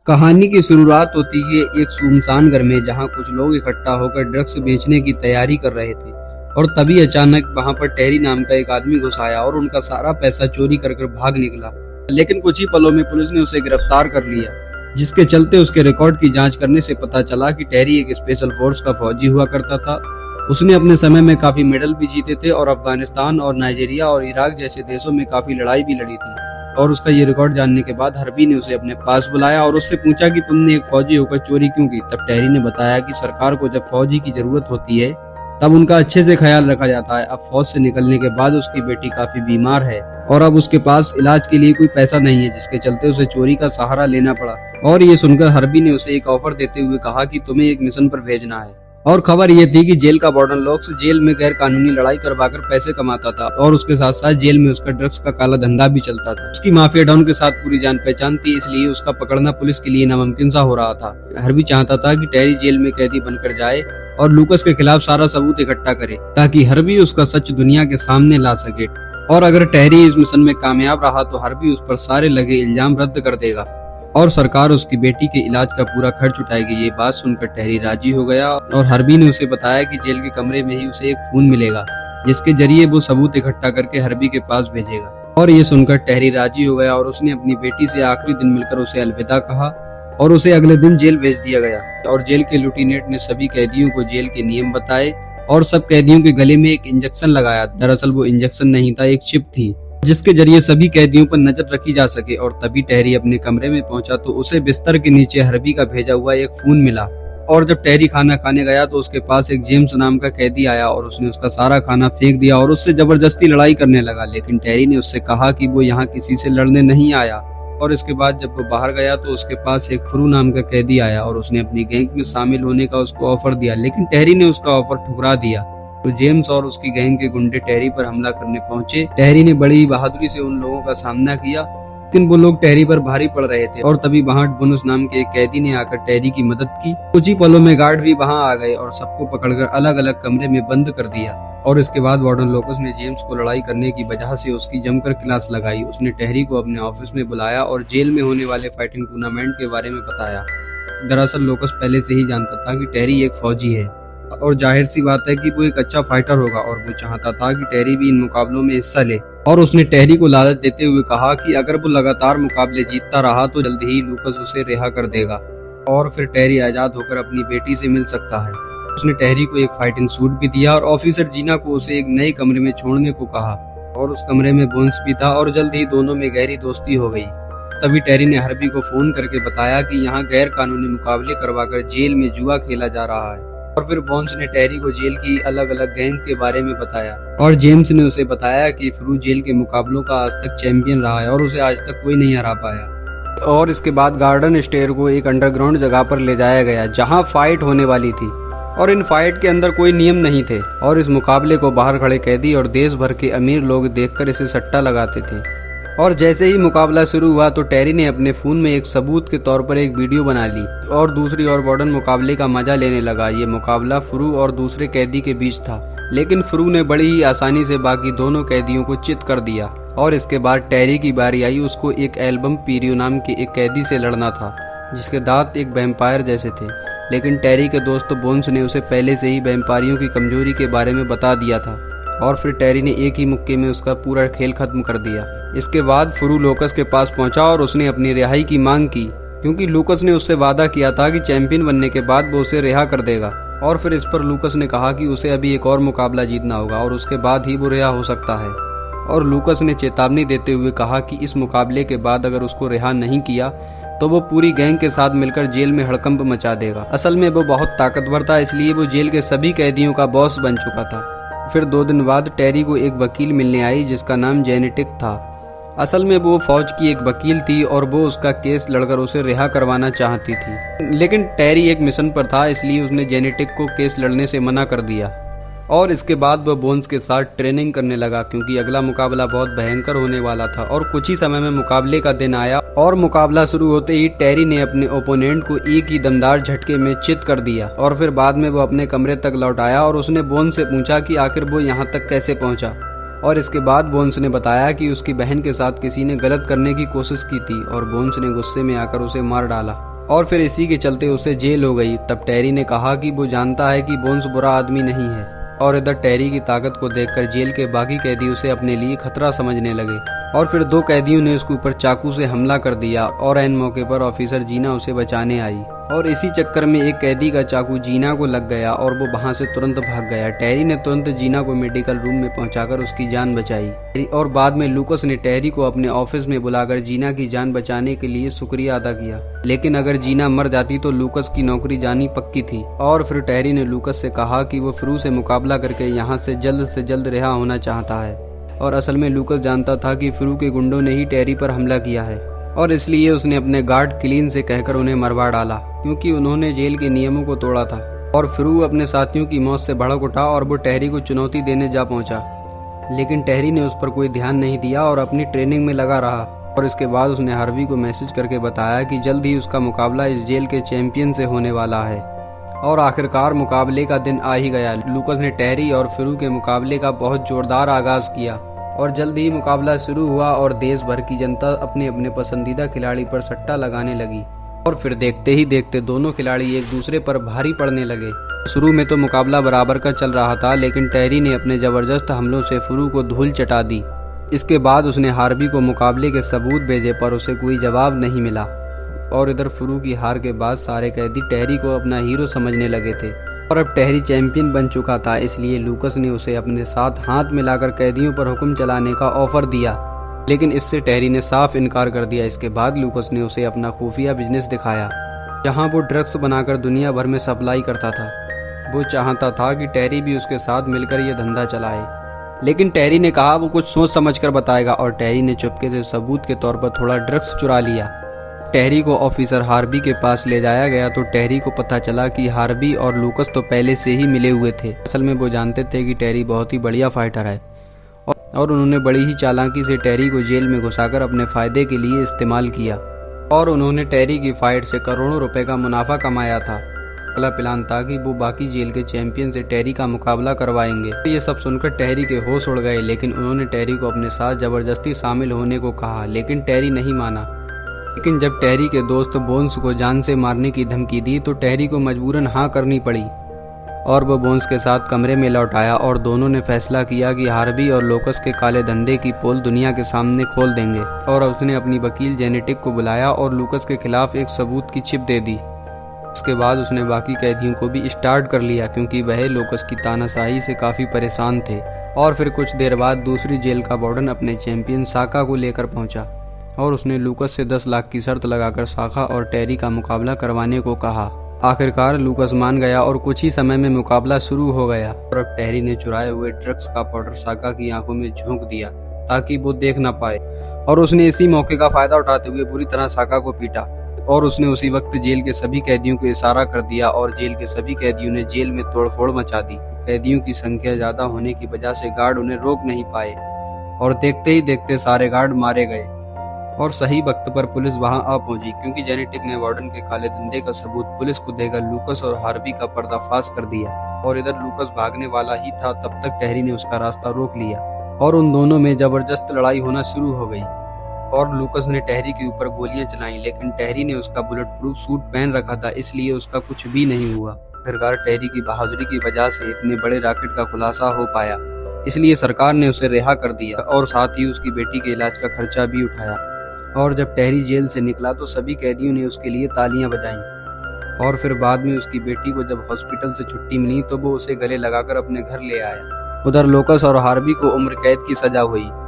कहानी की शुरुआत होती है एक सुनसान घर में, जहां कुछ लोग इकट्ठा होकर ड्रग्स बेचने की तैयारी कर रहे थे। और तभी अचानक वहां पर टेरी नाम का एक आदमी घुस आया और उनका सारा पैसा चोरी कर भाग निकला। लेकिन कुछ ही पलों में पुलिस ने उसे गिरफ्तार कर लिया, जिसके चलते उसके रिकॉर्ड की जांच करने से पता चला कि टेरी एक स्पेशल फोर्स का फौजी हुआ करता था। उसने अपने समय में काफी मेडल भी जीते थे और अफगानिस्तान और नाइजीरिया और इराक जैसे देशों में काफी लड़ाई भी लड़ी थी। और उसका ये रिकॉर्ड जानने के बाद हर्बी ने उसे अपने पास बुलाया और उससे पूछा कि तुमने एक फौजी होकर चोरी क्यों की। तब टेरी ने बताया कि सरकार को जब फौजी की जरूरत होती है तब उनका अच्छे से ख्याल रखा जाता है। अब फौज से निकलने के बाद उसकी बेटी काफी बीमार है और अब उसके पास इलाज के लिए कोई पैसा नहीं है, जिसके चलते उसे चोरी का सहारा लेना पड़ा। और ये सुनकर हर्बी ने उसे एक ऑफर देते हुए कहा कि तुम्हें एक मिशन पर भेजना है। और खबर ये थी कि जेल का वार्डन लॉक्स जेल में गैर कानूनी लड़ाई करवाकर पैसे कमाता था और उसके साथ साथ जेल में उसका ड्रग्स का काला धंधा भी चलता था। उसकी माफिया डॉन के साथ पूरी जान पहचान थी, इसलिए उसका पकड़ना पुलिस के लिए नामुमकिन सा हो रहा था। हर्बी चाहता था कि टेरी जेल में कैदी बनकर जाए और लूकस के खिलाफ सारा सबूत इकट्ठा करे, ताकि हर्बी उसका सच दुनिया के सामने ला सके। और अगर टेरी इस मिशन में कामयाब रहा तो हर्बी उस पर सारे लगे इल्जाम रद्द कर देगा और सरकार उसकी बेटी के इलाज का पूरा खर्च उठाएगी। ये बात सुनकर टेरी राजी हो गया और हर्बी ने उसे बताया कि जेल के कमरे में ही उसे एक फोन मिलेगा, जिसके जरिए वो सबूत इकट्ठा करके हर्बी के पास भेजेगा। और ये सुनकर टेरी राजी हो गया और उसने अपनी बेटी से आखिरी दिन मिलकर उसे अलविदा कहा और उसे अगले दिन जेल भेज दिया गया। और जेल के लुटेनेट ने सभी कैदियों को जेल के नियम बताए और सब कैदियों के गले में एक इंजेक्शन लगाया। दरअसल वो इंजेक्शन नहीं था, एक चिप थी, जिसके जरिए सभी कैदियों पर नजर रखी जा सके। और तभी टेरी अपने कमरे में पहुंचा तो उसे बिस्तर के नीचे हर्बी का भेजा हुआ एक फोन मिला। और जब टेरी खाना खाने गया तो उसके पास एक जेम्स नाम का कैदी आया और उसने उसका सारा खाना फेंक दिया और उससे जबरदस्ती लड़ाई करने लगा। लेकिन टेरी ने उससे कहा कि वो यहाँ किसी से लड़ने नहीं आया। और इसके बाद जब वो बाहर गया तो उसके पास एक फ्रू नाम का कैदी आया और उसने अपनी गैंग में शामिल होने का उसको ऑफर दिया, लेकिन टेरी ने उसका ऑफर ठुकरा दिया। तो जेम्स और उसकी गैंग के गुंडे टेरी पर हमला करने पहुंचे। टेरी ने बड़ी बहादुरी से उन लोगों का सामना किया, लेकिन वो लोग टेरी पर भारी पड़ रहे थे। और तभी वहां बोनस नाम के एक कैदी ने आकर टेरी की मदद की। कुछ ही पलों में गार्ड भी वहां आ गए और सबको पकड़कर अलग अलग कमरे में बंद कर दिया। और इसके बाद वार्डन लोकस ने जेम्स को लड़ाई करने की वजह से उसकी जमकर क्लास लगाई। उसने टेरी को अपने ऑफिस में बुलाया और जेल में होने वाले फाइटिंग टूर्नामेंट के बारे में बताया। दरअसल लोकस पहले से ही जानता था कि टेरी एक फौजी है और जाहिर सी बात है कि वो एक अच्छा फाइटर होगा और वो चाहता था कि टेरी भी इन मुकाबलों में हिस्सा ले। और उसने टेरी को लालच देते हुए कहा कि अगर वो लगातार मुकाबले जीतता रहा तो जल्द ही लूकस उसे रिहा कर देगा और फिर टेरी आजाद होकर अपनी बेटी से मिल सकता है। उसने टेरी को एक फाइटिंग सूट भी दिया और ऑफिसर जीना को उसे एक नए कमरे में छोड़ने को कहा। और उस कमरे में बोन्स भी था और जल्द ही दोनों में गहरी दोस्ती हो गई। तभी टेरी ने हर्बी को फोन करके बताया कि यहाँ गैर कानूनी मुकाबले करवाकर जेल में जुआ खेला जा रहा है। और फिर बोन्स ने टेरी को जेल की अलग अलग गैंग के बारे में बताया और जेम्स ने उसे बताया कि फ्रू जेल के मुकाबलों का आज तक चैंपियन रहा है और उसे आज तक कोई नहीं हरा पाया। और इसके बाद गार्डन स्टेयर को एक अंडरग्राउंड जगह पर ले जाया गया जहां फाइट होने वाली थी और इन फाइट के अंदर कोई नियम नहीं थे। और इस मुकाबले को बाहर खड़े कैदी और देश भर के अमीर लोग देखकर इसे सट्टा लगाते थे। और जैसे ही मुकाबला शुरू हुआ तो टेरी ने अपने फोन में एक सबूत के तौर पर एक वीडियो बना ली और दूसरी ओर वार्डन मुकाबले का मजा लेने लगा। ये मुकाबला फ्रू और दूसरे कैदी के बीच था, लेकिन फ्रू ने बड़ी ही आसानी से बाकी दोनों कैदियों को चित कर दिया। और इसके बाद टेरी की बारी आई। उसको एक एल्बम पीरियो नाम के एक कैदी से लड़ना था, जिसके दांत एक वैम्पायर जैसे थे। लेकिन टेरी के दोस्त बोन्स ने उसे पहले से ही वैम्पायरों की कमजोरी के बारे में बता दिया था और फिर टेरी ने एक ही मुक्के में उसका पूरा खेल खत्म कर दिया। इसके बाद फ्रू लूकस के पास पहुंचा और उसने अपनी रिहाई की मांग की, क्योंकि लूकस ने उससे वादा किया था कि चैंपियन बनने के बाद वो उसे रिहा कर देगा। और फिर इस पर लूकस ने कहा कि उसे अभी एक और मुकाबला जीतना होगा और उसके बाद ही वो रिहा हो सकता है। और लूकस ने चेतावनी देते हुए कहा कि इस मुकाबले के बाद अगर उसको रिहा नहीं किया तो वो पूरी गैंग के साथ मिलकर जेल में हड़कंप मचा देगा। असल में वो बहुत ताकतवर था, इसलिए वो जेल के सभी कैदियों का बॉस बन चुका था। फिर 2 दिन बाद टेरी को एक वकील मिलने आई जिसका नाम जेनेटिक था। असल में वो फौज की एक वकील थी और वो उसका केस लड़कर उसे रिहा करवाना चाहती थी, लेकिन टेरी एक मिशन पर था, इसलिए उसने जेनेटिक को केस लड़ने से मना कर दिया। और इसके बाद वह बोन्स के साथ ट्रेनिंग करने लगा, क्योंकि अगला मुकाबला बहुत भयंकर होने वाला था। और कुछ ही समय में मुकाबले का दिन आया और मुकाबला शुरू होते ही टेरी ने अपने ओपोनेंट को एक ही दमदार झटके में चित कर दिया। और फिर बाद में वो अपने कमरे तक लौट आया और उसने बोन्स से पूछा कि आखिर वो यहाँ तक कैसे पहुंचा। और इसके बाद बोन्स ने बताया कि उसकी बहन के साथ किसी ने गलत करने की कोशिश की थी और बोन्स ने गुस्से में आकर उसे मार डाला। और फिर इसी के चलते उसे जेल हो गई। तब टेरी ने कहा कि वो जानता है कि बोन्स बुरा आदमी नहीं है। और इधर टेरी की ताकत को देखकर जेल के बाकी कैदी उसे अपने लिए खतरा समझने लगे और फिर 2 कैदियों ने उसके ऊपर चाकू से हमला कर दिया और ऐन मौके पर ऑफिसर जीना उसे बचाने आई और इसी चक्कर में एक कैदी का चाकू जीना को लग गया और वो वहां से तुरंत भाग गया। टेरी ने तुरंत जीना को मेडिकल रूम में पहुंचाकर उसकी जान बचाई और बाद में लूकस ने टेरी को अपने ऑफिस में बुलाकर जीना की जान बचाने के लिए शुक्रिया अदा किया। लेकिन अगर जीना मर जाती तो लूकस की नौकरी जानी पक्की थी। और फिर टेरी ने लूकस से कहा कि वो फ्रू से मुकाबला करके यहाँ से जल्द रिहा होना चाहता है और असल में लूकस जानता था कि फ्रू के गुंडों ने ही टेरी पर हमला किया है और इसलिए उसने अपने गार्ड क्लीन से कहकर उन्हें मरवा डाला क्योंकि उन्होंने जेल के नियमों को तोड़ा था। और फ्रू अपने साथियों की मौत से भड़क उठा और वो टेरी को चुनौती देने जा पहुंचा, लेकिन टेरी ने उस पर कोई ध्यान नहीं दिया और अपनी ट्रेनिंग में लगा रहा। और इसके बाद उसने हार्वी को मैसेज करके बताया कि जल्द ही उसका मुकाबला इस जेल के चैंपियन से होने वाला है। और आखिरकार मुकाबले का दिन आ ही गया। लूकस ने टेरी और फ्रू के मुकाबले का बहुत जोरदार आगाज किया और जल्द ही मुकाबला शुरू हुआ और देश भर की जनता अपने अपने पसंदीदा खिलाड़ी पर सट्टा लगाने लगी। और फिर देखते ही देखते दोनों खिलाड़ी एक दूसरे पर भारी पड़ने लगे। शुरू में तो मुकाबला बराबर का चल रहा था, लेकिन टेरी ने अपने जबरदस्त हमलों से फ्रू को धूल चटा दी। इसके बाद उसने हार्वी को मुकाबले के सबूत भेजे पर उसे कोई जवाब नहीं मिला। और इधर फ्रू की हार के बाद सारे कैदी टेरी को अपना हीरो समझने लगे थे और अब टेरी चैंपियन बन चुका था, इसलिए लूकस ने उसे अपने साथ हाथ मिलाकर कैदियों पर हुक्म चलाने का ऑफर दिया, लेकिन इससे टेरी ने साफ इनकार कर दिया। इसके बाद लूकस ने उसे अपना खुफिया बिजनेस दिखाया जहां वो ड्रग्स बनाकर दुनिया भर में सप्लाई करता था। वो चाहता था कि टेरी भी उसके साथ मिलकर ये धंधा चलाए, लेकिन टेरी ने कहा वो कुछ सोच समझकर बताएगा और टेरी ने चुपके से सबूत के तौर पर थोड़ा ड्रग्स चुरा लिया। टेरी को ऑफिसर हार्वी के पास ले जाया गया तो टेरी को पता चला कि हार्वी और लूकस तो पहले से ही मिले हुए थे। असल में वो जानते थे कि टेरी बहुत ही बढ़िया फाइटर है और उन्होंने बड़ी ही चालाकी से टेरी को जेल में घुसाकर अपने फायदे के लिए इस्तेमाल किया और उन्होंने टेरी की फाइट से करोड़ों रुपए का मुनाफा कमाया था। अगला प्लान था कि वो बाकी जेल के चैंपियन से टेरी का मुकाबला करवाएंगे। ये सब सुनकर टेरी के होश उड़ गए, लेकिन उन्होंने टेरी को अपने साथ जबरदस्ती शामिल होने को कहा, लेकिन टेरी नहीं माना। लेकिन जब टेरी के दोस्त बोन्स को जान से मारने की धमकी दी तो टेरी को मजबूरन हाँ करनी पड़ी और वो बोन्स के साथ कमरे में लौट आया और दोनों ने फैसला किया कि हार्वी और लूकस के काले धंधे की पोल दुनिया के सामने खोल देंगे। और उसने अपनी वकील जेनेटिक को बुलाया और लूकस के खिलाफ एक सबूत की चिप दे दी। उसके बाद उसने बाकी कैदियों को भी स्टार्ट कर लिया क्योंकि वह लूकस की तानाशाही से काफ़ी परेशान थे। और फिर कुछ देर बाद दूसरी जेल का वार्डन अपने चैंपियन साका को लेकर पहुंचा और उसने लूकस से 10 लाख की शर्त लगाकर साका और टेरी का मुकाबला करवाने को कहा। आखिरकार लूकस मान गया और कुछ ही समय में मुकाबला शुरू हो गया। और अब टेरी ने चुराए हुए ड्रग्स का पाउडर साका की आंखों में झोंक दिया ताकि वो देख ना पाए और उसने इसी मौके का फायदा उठाते हुए बुरी तरह साका को पीटा और उसने उसी वक्त जेल के सभी कैदियों को इशारा कर दिया और जेल के सभी कैदियों ने जेल में तोड़फोड़ मचा दी। कैदियों की संख्या ज्यादा होने की वजह से गार्ड उन्हें रोक नहीं पाए और देखते ही देखते सारे गार्ड मारे गए और सही वक्त पर पुलिस वहां आ पहुंची क्योंकि जेनेटिक ने वार्डन के काले धंधे का सबूत पुलिस को देकर लूकस और हार्वी का पर्दाफाश कर दिया। और इधर लूकस भागने वाला ही था, तब तक टेरी ने उसका रास्ता रोक लिया और उन दोनों में जबरदस्त लड़ाई होना शुरू हो गई और लूकस ने टेरी के ऊपर गोलियां चलाई, लेकिन टेरी ने उसका बुलेट प्रूफ सूट पहन रखा था, इसलिए उसका कुछ भी नहीं हुआ। आखिरकार टेरी की बहादुरी की वजह से इतने बड़े रॉकेट का खुलासा हो पाया, इसलिए सरकार ने उसे रिहा कर दिया और साथ ही उसकी बेटी के इलाज का खर्चा भी उठाया। और जब टेरी जेल से निकला तो सभी कैदियों ने उसके लिए तालियां बजाईं और फिर बाद में उसकी बेटी को जब हॉस्पिटल से छुट्टी मिली तो वो उसे गले लगाकर अपने घर ले आया। उधर लूकस और हार्वी को उम्र कैद की सजा हुई।